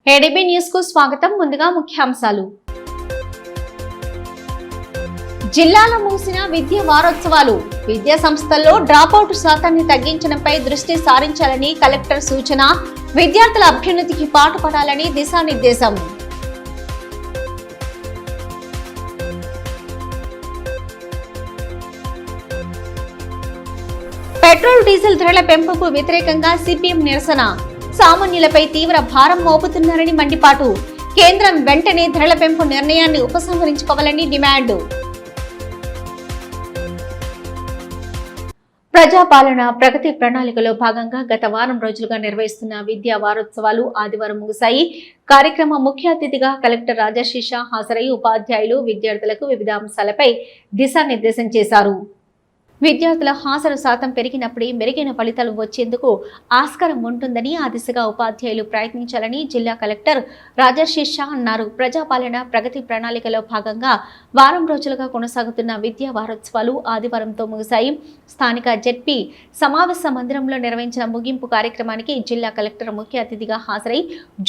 ADB news కు స్వాగతం. ముందుగా ముఖ్యాంశాలు. జిల్లాలో ముగిసిన విద్యా వారోత్సవాలు. విద్యా సంస్థల్లో డ్రాపౌట్ శాతాన్ని తగ్గించడంపై దృష్టి సారించాలని కలెక్టర్ సూచన. విద్యార్థుల అభ్యున్నతికి పాటుపడాలని దిశానిర్దేశం. పెట్రోల్ డీజిల్ ధరల పెంపుకు వ్యతిరేకంగా సిపిఎం నిరసన. సామాన్యులపై తీవ్ర భారం మోపుతున్నారని మండిపాటు. కేంద్రం వెంటనే ధరల పెంపు నిర్ణయాన్ని ఉపసంహరించుకోవాలని డిమాండ్. ప్రజాపాలన ప్రగతి ప్రణాళికలో భాగంగా గత వారం రోజులుగా నిర్వహిస్తున్న విద్యా వారోత్సవాలు ఆదివారం ముగిశాయి. కార్యక్రమ ముఖ్య అతిథిగా కలెక్టర్ రాజశేష హాజరై ఉపాధ్యాయులు, విద్యార్థులకు వివిధ అంశాలపై దిశానిర్దేశం చేశారు. విద్యార్థుల హాజరు శాతం పెరిగినప్పుడే మెరుగైన ఫలితాలు వచ్చేందుకు ఆస్కారం ఉంటుందని, ఆ దిశగా ఉపాధ్యాయులు ప్రయత్నించాలని జిల్లా కలెక్టర్ రాజశేష అన్నారు. ప్రజాపాలన ప్రగతి ప్రణాళికలో భాగంగా వారం రోజులుగా కొనసాగుతున్న విద్యా వారోత్సవాలు ఆదివారంతో ముగిశాయి. స్థానిక జెడ్పీ సమావేశ మందిరంలో నిర్వహించిన ముగింపు కార్యక్రమానికి జిల్లా కలెక్టర్ ముఖ్య అతిథిగా హాజరై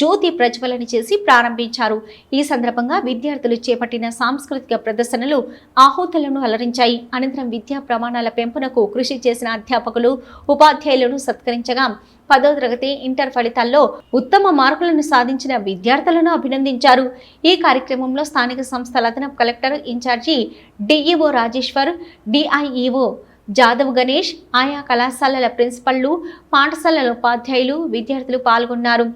జ్యోతి ప్రజ్వలన చేసి ప్రారంభించారు. ఈ సందర్భంగా విద్యార్థులు చేపట్టిన సాంస్కృతిక ప్రదర్శనలు ఆహూతులను అలరించాయి. అనంతరం విద్యా ప్రమాణాల పెంపునకు కృషి చేసిన అధ్యాపకులు, ఉపాధ్యాయులను సత్కరించగా 10వ తరగతి, ఇంటర్ ఫలితాల్లో ఉత్తమ మార్కులను సాధించిన విద్యార్థులను అభినందించారు. ఈ కార్యక్రమంలో స్థానిక సంస్థల అదనపు collector incharge DEO Rajeshwar, DIEO Jadhav Ganesh, ఆయా కళాశాలల ప్రిన్సిపల్లు, పాఠశాలల ఉపాధ్యాయులు, విద్యార్థులు పాల్గొన్నారు.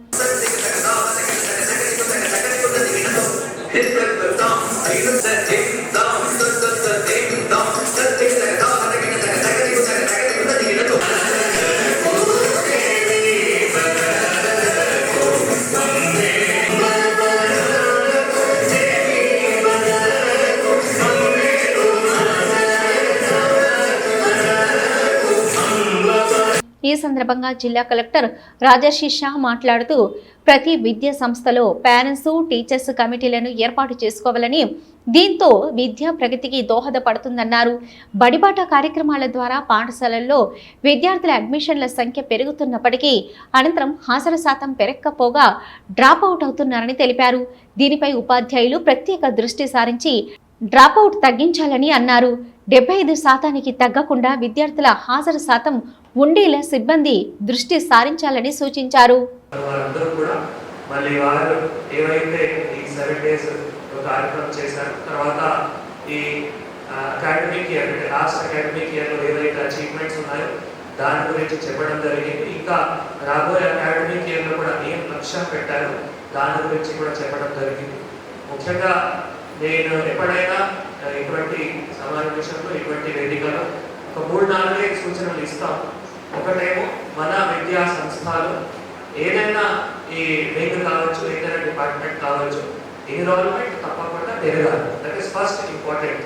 ఈ సందర్భంగా జిల్లా కలెక్టర్ రాజశేష మాట్లాడుతూ ప్రతి విద్యా సంస్థలో పేరెంట్స్, టీచర్స్ కమిటీలను ఏర్పాటు చేసుకోవాలని, దీంతో విద్యా ప్రగతికి దోహదపడుతుందన్నారు. బడిబాట కార్యక్రమాల ద్వారా పాఠశాలల్లో విద్యార్థుల అడ్మిషన్ల సంఖ్య పెరుగుతున్నప్పటికీ అనంతరం హాజరు శాతం పెరగకపోగా డ్రాప్ అవుట్ అవుతున్నారని తెలిపారు. దీనిపై ఉపాధ్యాయులు ప్రత్యేక దృష్టి సారించి డ్రాపౌట్ తగ్గించాలని అన్నారు. 75% తగ్గకుండా విద్యార్థుల హాజరు శాతం ఉండేలా సిబ్బంది దృష్టి సారించాలని సూచించారు. దాని గురించి చెప్పడం జరిగింది. ఇంకా రాబోయే అకాడమిక్ ఇయర్లో కూడా ఏం లక్ష్యం పెట్టారు దాని గురించి కూడా చెప్పడం జరిగింది. ముఖ్యంగా నేను ఎప్పుడైనా ఇటువంటి సమావేశంలో, ఇటువంటి వేదికలో ఒక 3-4 సూచనలు ఇస్తాం. ఒకటేమో మన విద్యా సంస్థలు ఏదైనా ఈ వింగ్ కావచ్చు, ఏదైనా డిపార్ట్మెంట్ కావచ్చు, ఎన్రోల్మెంట్ తప్పకుండా పెరగాలి. That is first important.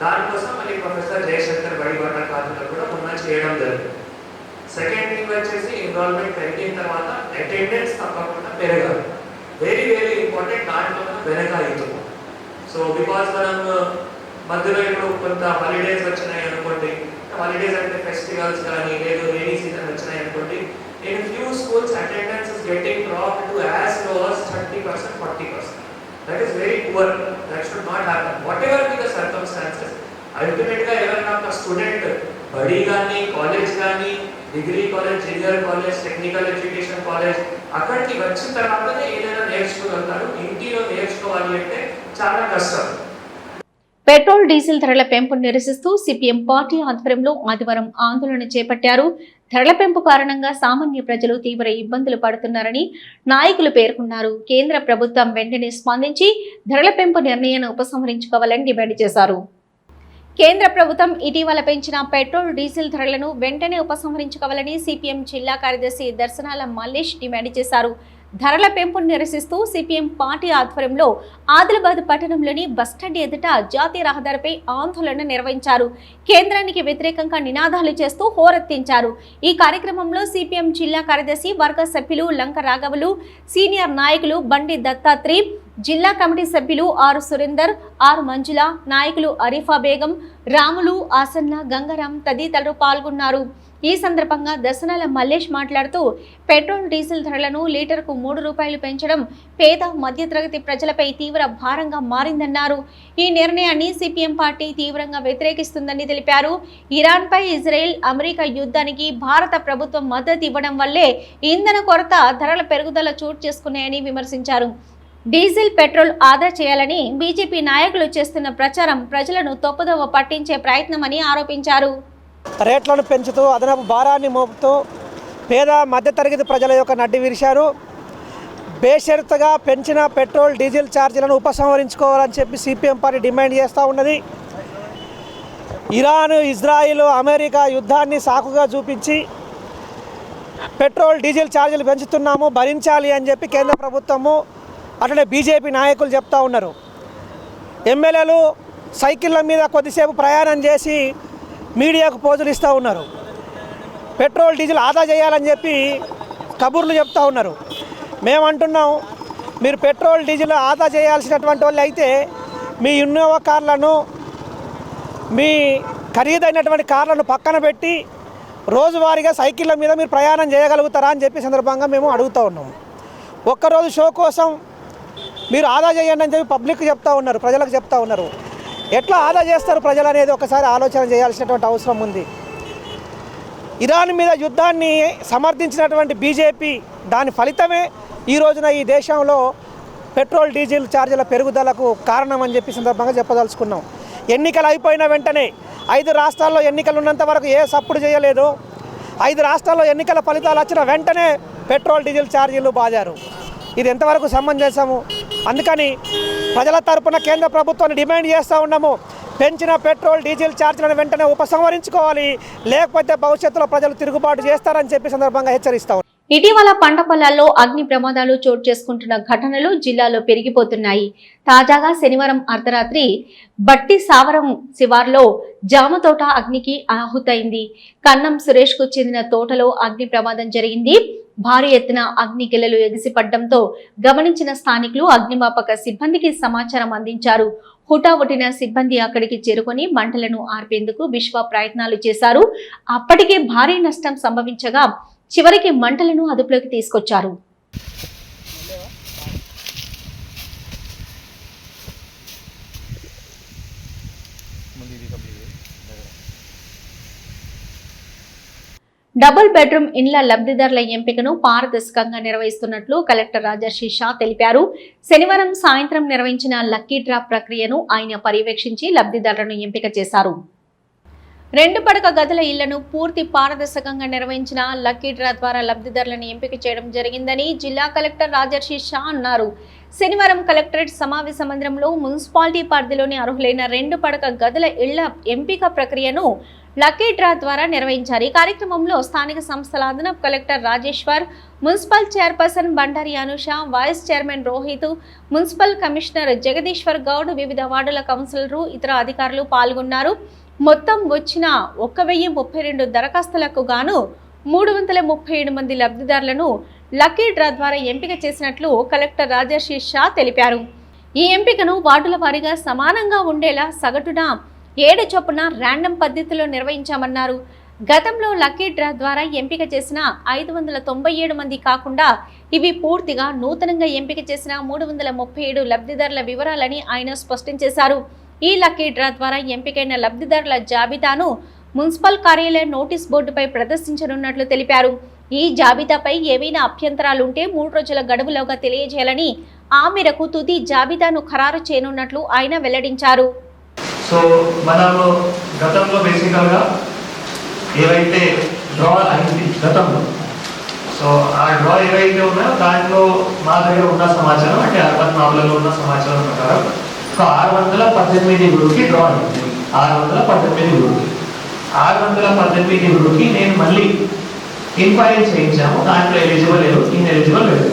దానికోసం మళ్ళీ ప్రొఫెసర్ జయశంకర్ బడిబాట కార్యక్రమం కూడా మొన్న చేయడం జరిగింది. సెకండ్ థింగ్ వచ్చేసి ఎన్రోల్మెంట్ పెరిగిన తర్వాత అటెండెన్స్ తప్పకుండా పెరగాలి. Very very important. దాంట్లో వెనక అవుతుంది. సో బికాస్ మనం మధ్యలో ఇప్పుడు కొంత హాలిడేస్ వచ్చినాయి అనుకోండి, హాలిడేస్ అంటే ఫెస్టివల్స్ కానీ లేదు రైనీ సీజన్ వచ్చినాయి అనుకోండి, in few schools attendance is getting drop to as low as 30%, 40%. That is very poor. That should not happen what ever be the circumstances. Ultimate గా ఎవరైనా ఒక స్టూడెంట్ బడి కానీ, కాలేజ్ కానీ, degree college, junior college, technical education college అక్కడికి వచ్చిన తర్వాతనే ఏదైనా నేర్చుకోగలుగుతారు. ఇంటిలో నేర్చుకోవాలి అంటే చాలా కష్టం. పెట్రోల్ డీజిల్ ధరల పెంపును నిరసిస్తూ సిపిఎం పార్టీ ఆధ్వర్యంలో ఆదివారం ఆందోళన చేపట్టారు. ధరల పెంపు కారణంగా సామాన్య ప్రజలు తీవ్ర ఇబ్బందులు పడుతున్నారని నాయకులు పేర్కొన్నారు. కేంద్ర ప్రభుత్వం వెంటనే స్పందించి ధరల పెంపు నిర్ణయాన్ని ఉపసంహరించుకోవాలని డిమాండ్ చేశారు. కేంద్ర ప్రభుత్వం ఇటీవల పెంచిన పెట్రోల్ డీజిల్ ధరలను వెంటనే ఉపసంహరించుకోవాలని సిపిఎం జిల్లా కార్యదర్శి దర్శనాల మల్లేష్ డిమాండ్ చేశారు. ధరల పెంపును నిరసిస్తూ సిపిఎం పార్టీ ఆధ్వర్యంలో ఆదిలాబాద్ పట్టణంలోని బస్టాండ్ ఎదుట జాతీయ రహదారిపై ఆందోళన నిర్వహించారు. కేంద్రానికి వ్యతిరేకంగా నినాదాలు చేస్తూ హోరెత్తించారు. ఈ కార్యక్రమంలో సిపిఎం జిల్లా కార్యదర్శి వర్గ సభ్యులు లంక రాఘవులు, సీనియర్ నాయకులు బండి దత్తాత్రి, జిల్లా కమిటీ సభ్యులు ఆర్ సురేందర్, ఆర్ మంజుల, నాయకులు అరీఫా బేగం, రాములు, ఆసన్న, గంగారాం తదితరులు పాల్గొన్నారు. ఈ సందర్భంగా దర్శనాల మల్లేష్ మాట్లాడుతూ పెట్రోల్ డీజిల్ ధరలను లీటర్కు 3 రూపాయలు పెంచడం పేద మధ్యతరగతి ప్రజలపై తీవ్ర భారంగా మారిందన్నారు. ఈ నిర్ణయాన్ని సిపిఎం పార్టీ తీవ్రంగా వ్యతిరేకిస్తుందని తెలిపారు. ఇరాన్పై ఇజ్రాయెల్, అమెరికా యుద్ధానికి భారత ప్రభుత్వం మద్దతు ఇవ్వడం వల్లే ఇంధన కొరత, ధరల పెరుగుదల చోటు చేసుకున్నాయని విమర్శించారు. డీజిల్, పెట్రోల్ ఆదా చేయాలని బీజేపీ నాయకులు చేస్తున్న ప్రచారం ప్రజలను తప్పుదోవ పట్టించే ప్రయత్నమని ఆరోపించారు. రేట్లను పెంచుతూ అదనపు భారాన్ని మోపుతూ పేద మధ్యతరగతి ప్రజల యొక్క నడ్డి విరిశారు. బేషరతుగా పెంచిన పెట్రోల్, డీజిల్ ఛార్జీలను ఉపసంహరించుకోవాలని చెప్పి సిపిఎం పార్టీ డిమాండ్ చేస్తూ ఉన్నది. ఇరాన్, ఇజ్రాయిల్, అమెరికా యుద్ధాన్ని సాకుగా చూపించి పెట్రోల్, డీజిల్ ఛార్జీలు పెంచుతున్నాము, భరించాలి అని చెప్పి కేంద్ర ప్రభుత్వము అట్లనే బీజేపీ నాయకులు చెప్తా ఉన్నారు. ఎమ్మెల్యేలు సైకిళ్ళ మీద కొద్దిసేపు ప్రయాణం చేసి మీడియాకు పోజులు ఇస్తూ ఉన్నారు. పెట్రోల్, డీజిల్ ఆదా చేయాలని చెప్పి కబుర్లు చెప్తూ ఉన్నారు. మేమంటున్నాం, మీరు పెట్రోల్, డీజిల్ ఆదా చేయాల్సినటువంటి వాళ్ళు అయితే మీ ఇన్నోవా కార్లను, మీ ఖరీదైనటువంటి కార్లను పక్కన పెట్టి రోజువారీగా సైకిళ్ళ మీద మీరు ప్రయాణం చేయగలుగుతారా అని చెప్పి సందర్భంగా మేము అడుగుతూ ఉన్నాము. ఒక్కరోజు షో కోసం మీరు ఆదా చేయండి అని చెప్పి పబ్లిక్ చెప్తా ఉన్నారు, ప్రజలకు చెప్తా ఉన్నారు. ఎట్లా ఆదా చేస్తారు ప్రజలు అనేది ఒకసారి ఆలోచన చేయాల్సినటువంటి అవసరం ఉంది. ఇరాన్ మీద యుద్ధాన్ని సమర్థించినటువంటి బీజేపీ దాని ఫలితమే ఈ రోజున ఈ దేశంలో పెట్రోల్, డీజిల్ ఛార్జీల పెరుగుదలకు కారణం అని చెప్పి సందర్భంగా చెప్పదలుచుకున్నాం. ఎన్నికలు అయిపోయిన వెంటనే 5 రాష్ట్రాల్లో ఎన్నికలు ఉన్నంత వరకు ఏ సప్పుడు చేయలేదు. 5 రాష్ట్రాల్లో ఎన్నికల ఫలితాలు వచ్చిన వెంటనే పెట్రోల్, డీజిల్ ఛార్జీలు బాజారు. ఇది ఎంతవరకు సమంజసము? అందుకని ప్రజల తరపున కేంద్ర ప్రభుత్వాన్ని డిమాండ్ చేస్తూ ఉన్నాము. పెంచిన పెట్రోల్, డీజిల్ ఛార్జీలను వెంటనే ఉపసంహరించుకోవాలి, లేకపోతే భవిష్యత్తులో ప్రజలు తిరుగుబాటు చేస్తారని చెప్పి సందర్భంగా హెచ్చరిస్తాం. ఇటీవల పంట పొలాల్లో అగ్ని ప్రమాదాలు చోటు చేసుకుంటున్న ఘటనలు జిల్లాలో పెరిగిపోతున్నాయి. తాజాగా శనివారం అర్ధరాత్రి బట్టి సావరం శివార్లో జామ తోట అగ్నికి ఆహుతైంది. కన్నం సురేష్ కు చెందిన తోటలో అగ్ని ప్రమాదం జరిగింది. భారీ ఎత్తున అగ్ని గిల్లలు ఎగిసిపడడంతో గమనించిన స్థానికులు అగ్నిమాపక సిబ్బందికి సమాచారం అందించారు. హుటాహుటిన సిబ్బంది అక్కడికి చేరుకొని మంటలను ఆర్పేందుకు విశ్వ ప్రయత్నాలు చేశారు. అప్పటికే భారీ నష్టం సంభవించగా చివరికి మంటలను అదుపులోకి తీసుకొచ్చారు. డబుల్ బెడ్రూమ్ ఇండ్ల లబ్ధిదారుల ఎంపికను పారదర్శకంగా నిర్వహిస్తున్నట్లు కలెక్టర్ రాజర్షి షా తెలిపారు. శనివారం సాయంత్రం నిర్వహించిన లక్కీ డ్రా ప్రక్రియను ఆయన పర్యవేక్షించి లబ్ధిదారులను ఎంపిక చేశారు. 2 పడక గదుల ఇళ్లను పూర్తి పారదర్శకంగా నిర్వహించిన లక్కీ డ్రా ద్వారా లబ్ధిదారులను ఎంపిక చేయడం జరిగిందని జిల్లా కలెక్టర్ రాజర్షి షా అన్నారు. శనివారం కలెక్టరేట్ సమావేశ మందిరంలో మున్సిపాలిటీ పరిధిలోని అర్హులైన 2 పడక గదుల ఇళ్ల ఎంపిక ప్రక్రియను లక్కీ డ్రా ద్వారా నిర్వహించారు. ఈ కార్యక్రమంలో స్థానిక సంస్థల అదనపు collector Rajeshwar, municipal chairperson Bandari Anusha, vice chairman Rohit, municipal commissioner Jagadishwar Goud, వివిధ వార్డుల కౌన్సిలర్లు, ఇతర అధికారులు పాల్గొన్నారు. మొత్తం వచ్చిన 1032 దరఖాస్తులకు గాను 337 మంది లబ్ధిదారులను లక్కీ డ్రా ద్వారా ఎంపిక చేసినట్లు కలెక్టర్ రాజర్షి షా తెలిపారు. ఈ ఎంపికను వార్డుల వారీగా సమానంగా ఉండేలా సగటున 7 చొప్పున ర్యాండమ్ పద్ధతిలో నిర్వహించామన్నారు. గతంలో లక్కీ డ్రా ద్వారా ఎంపిక చేసిన 597 మంది కాకుండా ఇవి పూర్తిగా నూతనంగా ఎంపిక చేసిన 337 లబ్ధిదారుల వివరాలని ఆయన స్పష్టం చేశారు. ఈ లక్కీ డ్రా ద్వారా ఎంపికైన లబ్ధిదారుల జాబితాను మున్సిపల్ కార్యాలయ నోటీస్ బోర్డుపై ప్రదర్శించనున్నట్లు తెలిపారు. ఈ జాబితాపై ఏవైనా అభ్యంతరాలుంటే 3 రోజుల గడువులోగా తెలియజేయాలని, ఆ మేరకు తుది జాబితాను ఖరారు చేయనున్నట్లు ఆయన వెల్లడించారు. సో మనము గతంలో బేసికల్గా ఏవైతే డ్రా అయింది గతంలో, సో ఆ డ్రా ఏవైతే ఉన్నాయో దాంట్లో మా దగ్గర ఉన్న సమాచారం అంటే అర్బన్ మామూలులో ఉన్న సమాచారం ప్రకారం 618 గుడికి డ్రా అయింది. 618 గుడికి 618 గుడికి నేను మళ్ళీ ఎంక్వైరీ చేయించాము. దాంట్లో ఎలిజిబుల్ లేదు, ఇన్ఎలిజిబుల్ లేదు.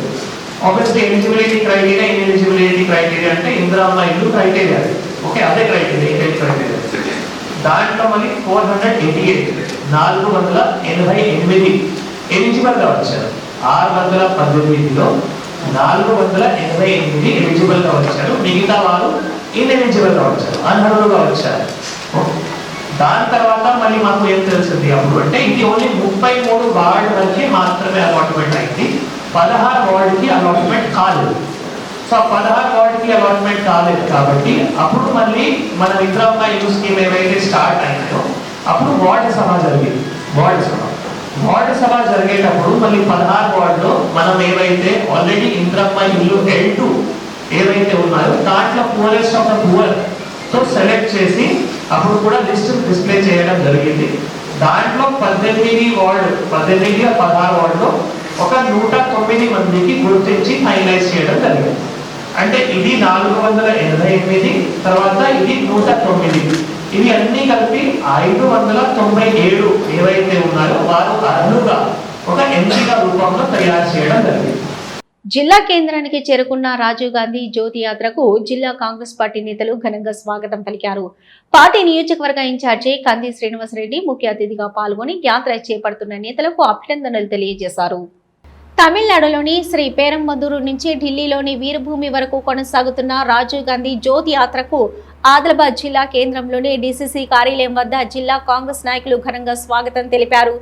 Obviously eligibility criteria, ineligibility criteria అంటే ఇందిరమ్మ ఇల్లు క్రైటీరియా, ఓకే, అదే క్రైటీరియా, ఇండియన్ క్రైటీరియా. దాంట్లో మళ్ళీ 488 ఎలిజిబుల్గా వచ్చారు. 618లో 488 ఎలిజిబుల్గా వచ్చారు. మిగతా వారు ఇన్ఎలిజిబుల్గా వచ్చారు, అనర్హులుగా వచ్చారు. దాని తర్వాత మళ్ళీ మాకు ఏం తెలిసింది అప్పుడు అంటే ఇది ఓన్లీ 33 వార్డు వరకు మాత్రమే అలాట్మెంట్ అయింది, 16 వార్డుకి అలాట్మెంట్ కాలేదు. సో 16 వార్డుకి అలాట్మెంట్ కాలేదు కాబట్టి అప్పుడు మళ్ళీ మన ఇందిరమ్మ ఇల్లు స్కీమ్ ఏవైతే స్టార్ట్ అయిందో అప్పుడు వార్డు సభ జరిగింది. వార్డు సభ జరిగేటప్పుడు మళ్ళీ 16 వార్డులో మనం ఏవైతే ఆల్రెడీ ఇందిరమ్మ ఇల్లు L2 ఏవైతే ఉన్నాయో దాంట్లో పూరెస్ట్ ఆఫ్ ద పూర్ తో సెలెక్ట్ చేసి అప్పుడు కూడా లిస్ట్ డిస్ప్లే చేయడం జరిగింది. దాంట్లో 18 16 వార్డులో ఒక 109 మందికి గుర్తించి ఫైనలైజ్ చేయడం జరిగింది. అంటే ఇది 488, తర్వాత ఇది 109, ఇవి అన్ని కలిపి 597 ఏవైతే ఉన్నాయో వారు అర్హులుగా ఒక ఎంపిక రూపంలో తయారు చేయడం జరిగింది. జిల్లా కేంద్రానికి చేరుకున్న రాజీవ్ గాంధీ జ్యోతి యాత్రకు జిల్లా కాంగ్రెస్ పార్టీ నేతలు ఘనంగా స్వాగతం పలికారు. పార్టీ నియోజకవర్గ ఇన్ఛార్జి కంది శ్రీనివాసరెడ్డి ముఖ్య అతిథిగా పాల్గొని యాత్ర చేపడుతున్న నేతలకు అభినందనలు తెలియజేశారు. తమిళనాడులోని శ్రీ పేరంబదూరు నుంచి ఢిల్లీలోని వీరభూమి వరకు కొనసాగుతున్న రాజీవ్ గాంధీ జ్యోతి యాత్రకు ఆదిలాబాద్ జిల్లా కేంద్రంలోని డీసీసీ కార్యాలయం వద్ద జిల్లా కాంగ్రెస్ నాయకులు ఘనంగా స్వాగతం తెలిపారు.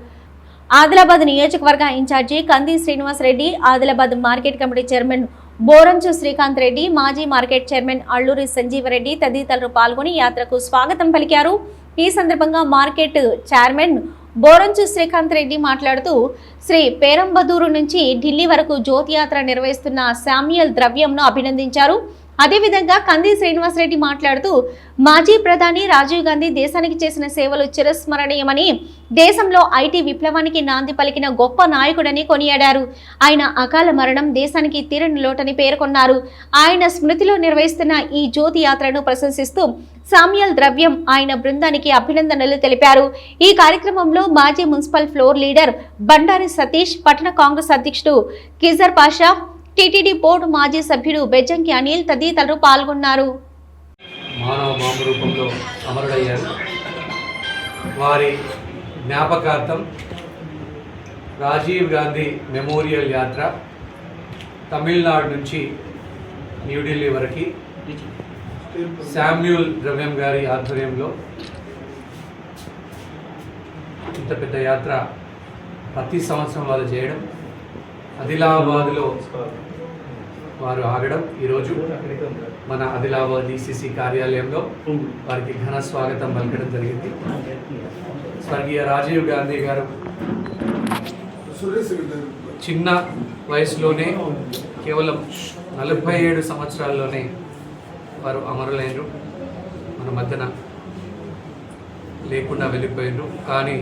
ఆదిలాబాద్ నియోజకవర్గ incharge Kandi Srinivasa Reddy, Adilabad market committee chairman Boranchu Srikanth Reddy, మాజీ మార్కెట్ చైర్మన్ అల్లూరి సంజీవరెడ్డి తదితరులు పాల్గొని యాత్రకు స్వాగతం పలికారు. ఈ సందర్భంగా మార్కెట్ చైర్మన్ బోరంచు శ్రీకాంత్ రెడ్డి మాట్లాడుతూ శ్రీ పేరంబదూరు నుంచి ఢిల్లీ వరకు జ్యోతి యాత్ర నిర్వహిస్తున్న శామ్యుయల్ ద్రవ్యంను అభినందించారు. అదేవిధంగా కంది శ్రీనివాసరెడ్డి మాట్లాడుతూ మాజీ ప్రధాని రాజీవ్ గాంధీ దేశానికి చేసిన సేవలు చిరస్మరణీయమని, దేశంలో ఐటీ విప్లవానికి నాంది పలికిన గొప్ప నాయకుడని కొనియాడారు. ఆయన అకాల మరణం దేశానికి తీరని లోటని పేర్కొన్నారు. ఆయన స్మృతిలో నిర్వహిస్తున్న ఈ జ్యోతి యాత్రను ప్రశంసిస్తూ శామ్యుయల్ ద్రవ్యం ఆయన బృందానికి అభినందనలు తెలిపారు. ఈ కార్యక్రమంలో మాజీ municipal floor leader Bandari Satish, పట్టణ కాంగ్రెస్ అధ్యక్షుడు కిజర్ పాషా, టీటీడీ బోర్డు మాజీ సభ్యుడు బెజ్జంకి అనిల్ తదితరులు పాల్గొన్నారు. మానవ బాంబు రూపంలో అమరుడయ్యారు. వారి జ్ఞాపకార్థం రాజీవ్ గాంధీ మెమోరియల్ యాత్ర తమిళనాడు నుంచి న్యూఢిల్లీ వరకు శామ్యూల్ ద్రవ్యం గారి ఆధ్వర్యంలో ఇంత పెద్ద యాత్ర ప్రతి సంవత్సరం వాళ్ళు చేయడం, ఆదిలాబాద్లో వారు ఆగడం, ఈరోజు మన ఆదిలాబాద్ డీసీసీ కార్యాలయంలో వారికి ఘన స్వాగతం పలకడం జరిగింది. స్వర్గీయ రాజీవ్ గాంధీ గారు చిన్న వయసులోనే కేవలం 47 సంవత్సరాల్లోనే వారు అమరులైనరు, మన మధ్యన లేకుండా వెళ్ళిపోయినరు. కానీ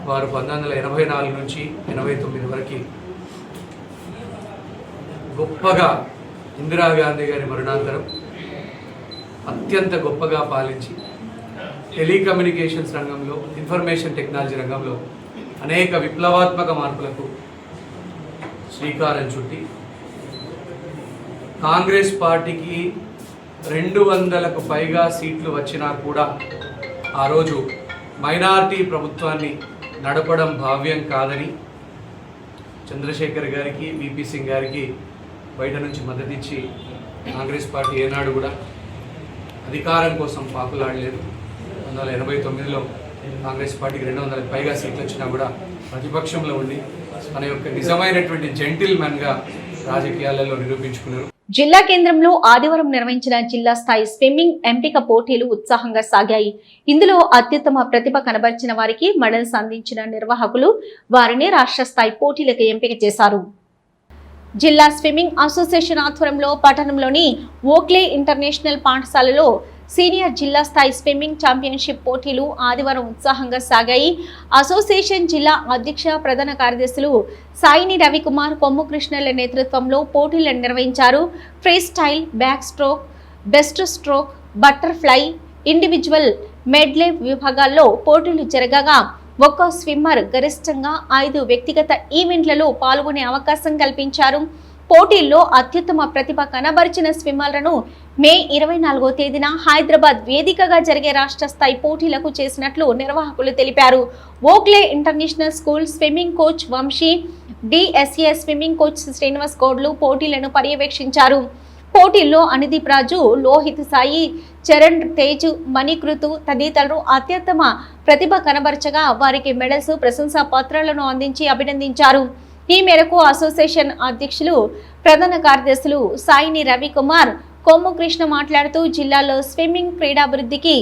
వారు 1984 నుంచి 89 వరకు గొప్పగా ఇందిరాగాంధీ గారి మరణాంతరం అత్యంత గొప్పగా పాలించి టెలికమ్యూనికేషన్స్ రంగంలో, ఇన్ఫర్మేషన్ టెక్నాలజీ రంగంలో అనేక విప్లవాత్మక మార్పులకు శ్రీకారం చుట్టి కాంగ్రెస్ పార్టీకి 200కు పైగా సీట్లు వచ్చినా కూడా ఆ రోజు మైనారిటీ ప్రభుత్వాన్ని నడపడం భావ్యం కాదని చంద్రశేఖర్ గారికి, విపి సింగ్ గారికి బయట నుంచి మద్దతిచ్చి కాంగ్రెస్ పార్టీ ఏనాడు కూడా అధికారం కోసం పాకులాడలేదు. 1989లో కాంగ్రెస్ పార్టీకి 200కు పైగా సీట్లు వచ్చినా కూడా ప్రతిపక్షంలో ఉండి తన యొక్క నిజమైనటువంటి జెంటిల్మెన్గా రాజకీయాలలో నిరూపించుకున్నారు. జిల్లా కేంద్రంలో ఆదివారం నిర్వహించిన జిల్లా స్థాయి స్విమ్మింగ్ ఎంపిక పోటీలు ఉత్సాహంగా సాగాయి. ఇందులో అత్యుత్తమ ప్రతిభ కనబరిచిన వారికి మెడల్స్ అందించిన నిర్వాహకులు వారిని రాష్ట్ర స్థాయి పోటీలకు ఎంపిక చేశారు. జిల్లా స్విమ్మింగ్ అసోసియేషన్ ఆధ్వర్యంలో పట్టణంలోని ఓక్లే ఇంటర్నేషనల్ పాఠశాలలో సీనియర్ జిల్లా స్థాయి స్విమ్మింగ్ ఛాంపియన్షిప్ పోటీలు ఆదివారం ఉత్సాహంగా సాగాయి. అసోసియేషన్ జిల్లా అధ్యక్ష ప్రధాన కార్యదర్శులు సాయిని రవికుమార్, కొమ్ము కృష్ణల నేతృత్వంలో పోటీలను నిర్వహించారు. Freestyle, backstroke, breaststroke, butterfly, individual medley విభాగాల్లో పోటీలు జరగగా ఒక్కో స్విమ్మర్ గరిష్టంగా 5 వ్యక్తిగత ఈవెంట్లలో పాల్గొనే అవకాశం కల్పించారు. పోటీల్లో అత్యుత్తమ ప్రతిభ కనబరిచిన స్విమ్మర్లను మే 24వ తేదీన హైదరాబాద్ వేదికగా జరిగే రాష్ట్ర స్థాయి పోటీలకు చేసినట్లు నిర్వాహకులు తెలిపారు. Oakley international school swimming coach Vamshi, DSA swimming coach Srinivas గౌడ్లు పోటీలను పర్యవేక్షించారు. పోటీల్లో అనిదీప్ రాజు, లోహిత్ సాయి, చరణ్ తేజ్, మణికృతు తదితరులు అత్యుత్తమ ప్రతిభ కనబరచగా వారికి మెడల్స్, ప్రశంసా పత్రాలను అందించి అభినందించారు. ఈ మేరకు అసోసియేషన్ అధ్యక్షులు, ప్రధాన కార్యదర్శులు సాయిని రవికుమార్, కొమ్ము కృష్ణ మాట్లాడుతూ జిల్లాలో స్విమ్మింగ్ క్రీడాభివృద్ధికి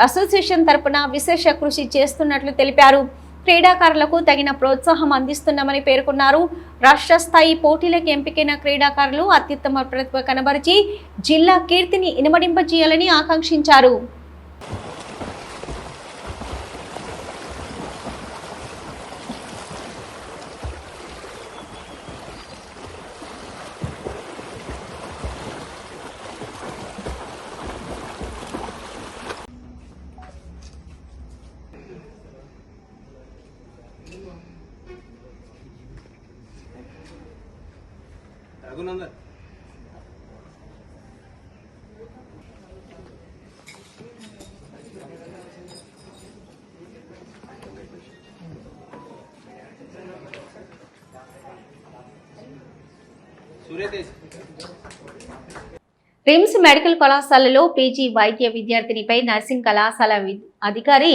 అసోసియేషన్ తరపున విశేష కృషి చేస్తున్నట్లు తెలిపారు. క్రీడాకారులకు తగిన ప్రోత్సాహం అందిస్తున్నామని పేర్కొన్నారు. రాష్ట్ర స్థాయి పోటీలకు ఎంపికైన క్రీడాకారులు అత్యుత్తమ ప్రతిభ కనబరిచి జిల్లా కీర్తిని ఇనుమడింపజేయాలని ఆకాంక్షించారు. రిమ్స్ మెడికల్ కళాశాలలో పీజీ వైద్య విద్యార్థినిపై నర్సింగ్ కళాశాల అధికారి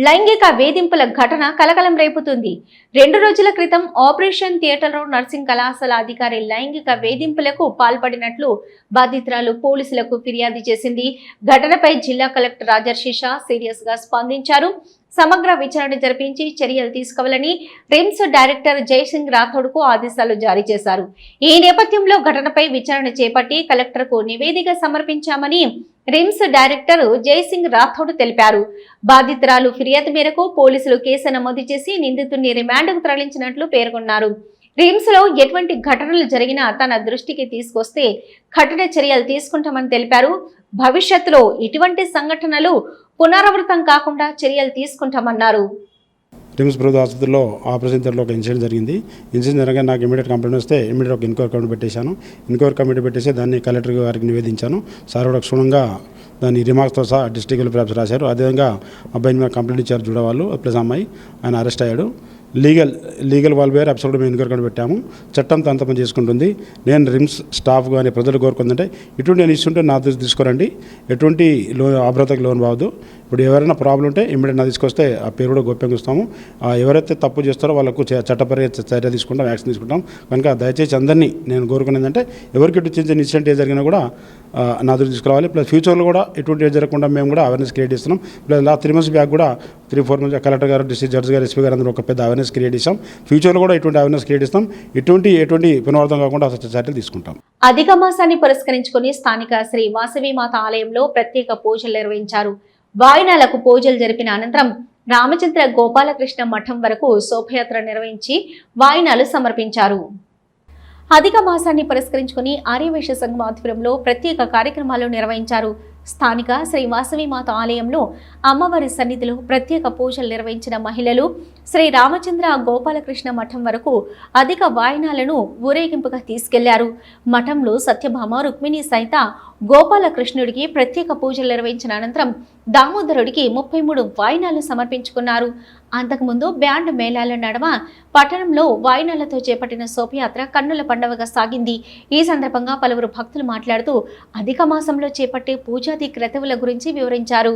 లైంగిక వేధింపుల ఘటన కలకలం రేపుతుంది. 2 రోజుల క్రితం ఆపరేషన్ థియేటర్లో నర్సింగ్ కళాశాల అధికారి లైంగిక వేధింపులకు పాల్పడినట్లు బాధితురాలు పోలీసులకు ఫిర్యాదు చేసింది. ఘటనపై జిల్లా కలెక్టర్ రాజర్షిష సీరియస్ గా స్పందించారు. సమగ్ర విచారణ జరిపించి చర్యలు తీసుకోవాలని రిమ్స్ డైరెక్టర్ జయసింగ్ రాథోడ్కు ఆదేశాలు జారీ చేశారు. ఈ నేపథ్యంలో ఘటనపై విచారణ చేపట్టి కలెక్టర్కు నివేదిక సమర్పించామని రిమ్స్ డైరెక్టర్ జయసింగ్ రాథోడ్ తెలిపారు. బాధితురాలు ఫిర్యాదు మేరకు పోలీసులు కేసు నమోదు చేసి నిందితుడిని రిమాండ్కు తరలించినట్లు పేర్కొన్నారు. రిమ్స్ లో ఎటువంటి ఘటనలు జరిగినా తన దృష్టికి తీసుకొస్తే కఠిన చర్యలు తీసుకుంటామని తెలిపారు. భవిష్యత్తులో ఇటువంటి సంఘటనలు పునరావృతం కాకుండా చర్యలు తీసుకుంటామన్నారు. రిమ్స్ ప్రభుత్వ ఆసుపత్రిలో ఆపరేషన్ థియేటర్లో ఒక ఇన్సిడెంట్ జరిగింది. ఇన్సిడెంట్ జరగానే నాకు ఇమీడియట్ కంప్లైంట్ వస్తే ఇమీడియట్ ఒక ఎంక్వైరీ కమిటీ పెట్టేశాను. ఎంక్వైరీ కమిటీ పెట్టేసి దాన్ని కలెక్టర్ గారికి నివేదించాను. సార్ కూడా క్షుణ్ణంగా దాని రిమార్క్స్తో సహా డిస్ట్రిక్ట్ లెవెల్ ఆఫీసర్ రాశారు. అదేవిధంగా అబ్బాయిని మీద కంప్లైంట్ ఇచ్చారు చూడవాళ్ళు, ప్లస్ అమ్మాయి, ఆయన అరెస్ట్ అయ్యాడు. లీగల్ వాల్వేర్ అబ్సల్యూట్ మేము ఎంక్వైరీ కమిటీ పెట్టాము. చట్టం తన పని చేసుకుంటుంది. నేను రిమ్స్ స్టాఫ్ కానీ ప్రజలు కోరుకుందంటే ఇటువంటి నేను ఇస్తుంటే నా దృష్టి తీసుకురండి, ఎటువంటి లోన్ అభ్రతకు లోన్ బావద్దు. ఇప్పుడు ఎవరైనా ప్రాబ్లం ఉంటే ఇమ్మీడియట్ నా తీసుకొస్తే ఆ పేరు కూడా గోప్యంగా ఇస్తాము. ఎవరైతే తప్పు చేస్తారో వాళ్ళకు చట్టపర చర్య తీసుకుంటాం, యాక్షన్ తీసుకుంటాం. కనుక దయచేసి అందరినీ నేను కోరుకునేది అంటే ఎవరికి ఇటు చిన్న చిన్న ఇన్సిడెంట్ ఏ జరిగినా కూడా నా దృష్టి తీసుకురావాలి. ప్లస్ ఫ్యూచర్లో కూడా ఇటువంటి ఏది జరగకుండా మేము కూడా అవేర్నెస్ క్రియేట్ చేస్తున్నాం. ప్లస్ 3 months బ్యాక్ కూడా 3-4 months కలెక్టర్ గారు, డిస్ట్రిక్ట్ జడ్జి గారు, ఎస్పీ గారు అందరూ ఒక పెద్ద అవేర్నెస్ క్రియేట్ చేస్తాం. ఫ్యూచర్లో కూడా ఇటువంటి అవేర్నెస్ క్రియేట్ చేస్తాం. ఎటువంటి పునరావృతం కాకుండా చర్యలు తీసుకుంటాం. అధిక మాసాన్ని పురస్కరించుకుని స్థానిక శ్రీ వాసవి మాత ఆలయంలో ప్రత్యేక పూజలు నిర్వహించారు. వాయినాలకు పూజలు జరిపిన అనంతరం రామచంద్ర గోపాలకృష్ణ మఠం వరకు శోభయాత్ర నిర్వహించి వాయినాలు సమర్పించారు. అధిక మాసాన్ని పురస్కరించుకుని ఆర్యవైశ్య సంఘం ఆధ్వర్యంలో ప్రత్యేక కార్యక్రమాలు నిర్వహించారు. స్థానిక శ్రీ వాసవి మాత ఆలయంలో అమ్మవారి సన్నిధిలో ప్రత్యేక పూజలు నిర్వహించిన మహిళలు శ్రీ రామచంద్ర గోపాలకృష్ణ మఠం వరకు అధిక వాయినాలను ఊరేగింపుగా తీసుకెళ్లారు. మఠంలో సత్యభామ, రుక్మిణి సహిత గోపాలకృష్ణుడికి ప్రత్యేక పూజలు నిర్వహించిన అనంతరం దామోదరుడికి 33 వాయినాలు సమర్పించుకున్నారు. అంతకుముందు బ్యాండ్ మేళాల నడమ పట్టణంలో వాయినాలతో చేపట్టిన శోభయాత్ర కన్నుల పండుగగా సాగింది. ఈ సందర్భంగా పలువురు భక్తులు మాట్లాడుతూ అధిక మాసంలో చేపట్టే పూజాది క్రతువుల గురించి వివరించారు.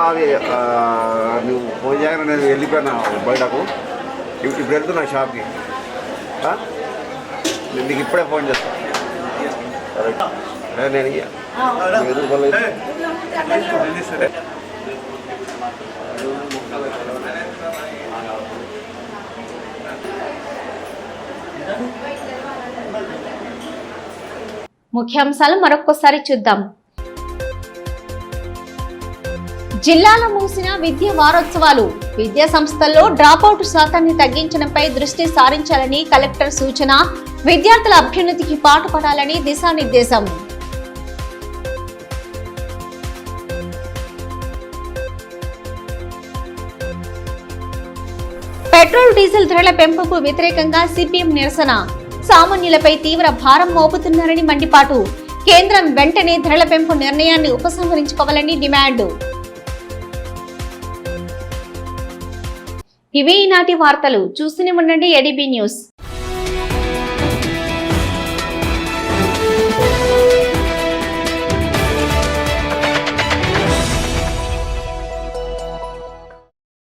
అది నువ్వు ఫోన్ చేయగానే నేను వెళ్ళిపోయినా బయటకు. ఇప్పుడు వెళ్తున్నా షాప్కి. నేను నీకు ఇప్పుడే ఫోన్ చేస్తాను. నేను ముఖ్యాంశాలు మరొక్కసారి చూద్దాం. జిల్లాలో ముగిసిన విద్యా వారోత్సవాలు. విద్యా సంస్థల్లో డ్రాపౌట్ శాతాన్ని తగ్గించడంపై దృష్టి సారించాలని కలెక్టర్ సూచన. విద్యార్థుల అభ్యున్నతికి పాటుపడాలని దిశానిర్దేశం. పెట్రోల్ డీజిల్ ధరల పెంపుకు వ్యతిరేకంగా సిపిఎం నిరసన. సామాన్యులపై తీవ్ర భారం మోపుతున్నారని మండిపాటు. కేంద్రం వెంటనే ధరల పెంపు నిర్ణయాన్ని ఉపసంహరించుకోవాలని డిమాండ్. ఇవి ఈనాటి వార్తలు. చూస్తూనే ఉండండి ఏడీబీ న్యూస్.